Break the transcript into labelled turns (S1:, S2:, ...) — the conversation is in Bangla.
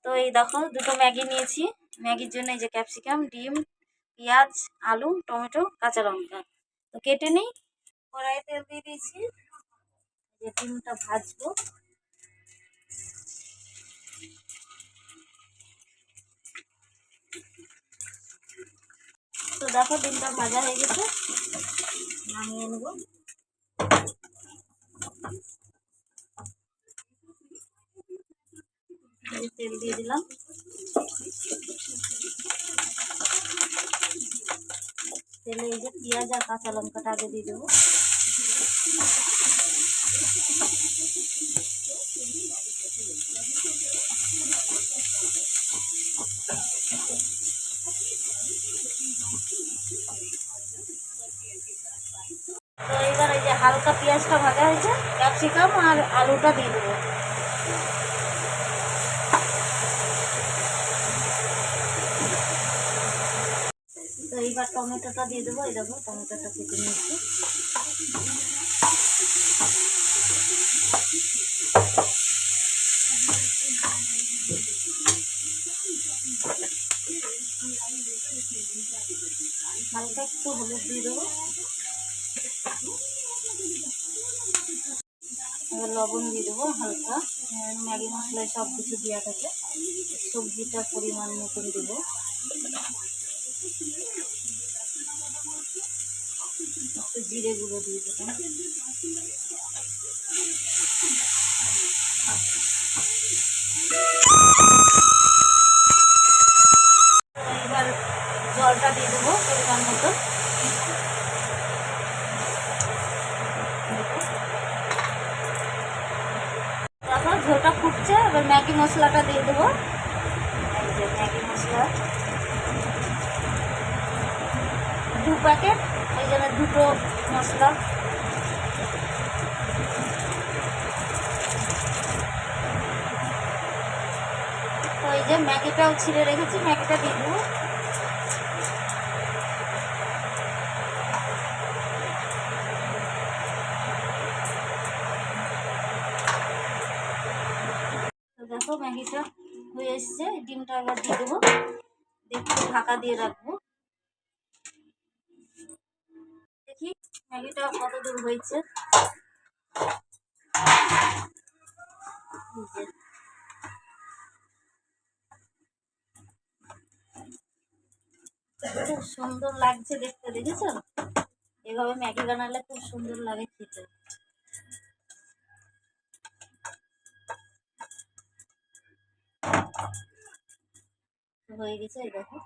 S1: তো এই দেখো দুটো ম্যাগি নিয়েছি। ম্যাগির জন্য এই যে ক্যাপসিকাম, ডিম, পেঁয়াজ, আলু, টমেটো, কাঁচা লঙ্কা। তো কেটে নিই। কড়াইয়ে তেল দিয়ে দিয়েছি, যে ডিমটা ভাজবো। তো দেখো ডিমটা ভাজা হয়ে গেছে, নামিয়ে নেবো। তেল দিয়ে দিলাম। তেলে এই যে পেঁয়াজ আর কাঁচা লঙ্কাটা আগে দিয়ে দেবো। তো এবার এই যে হালকা পেঁয়াজটা ভাজা হয়েছে, ক্যাপসিকাম আর আলুটা দিয়ে দেবো। তো এইবার টমেটোটা দিয়ে দেবো। এই দেখো টমেটোটা কেটে নিয়েছি। হালকা একটু হলুদ দিয়ে দেবো, এবার লবণ দিয়ে দেবো হালকা। ম্যাগি মশলায় সব কিছু দেওয়া থাকে, সবজিটার পরিমাণ মতন দেবো। একটু জিরে গুঁড়ো দিয়ে দেবো। এবার জলটা দিয়ে দেবো পরিমাণ মতো। তারপর ঝোলটা ফুটছে, এবার ম্যাগি মশলাটা দিয়ে দেবো। এই যে ম্যাগি মশলা 2 প্যাকেট, এই জন্য 2টো মশলা। তো এই যে ম্যাগিটাও ছিঁড়ে রেখেছি, ম্যাগিটা দিয়ে দেবো। দেখো ম্যাগিটা হয়ে এসছে, ডিমটা এবার দিয়ে দেবো। দেখি ঢাকা দিয়ে রাখবো, দেখি ম্যাগিটা কত দূর হয়েছে। খুব সুন্দর লাগছে দেখতে, দেখেছো? এভাবে ম্যাগি বানালে খুব সুন্দর লাগে খেতে। হয়ে গেছে, এই দেখো।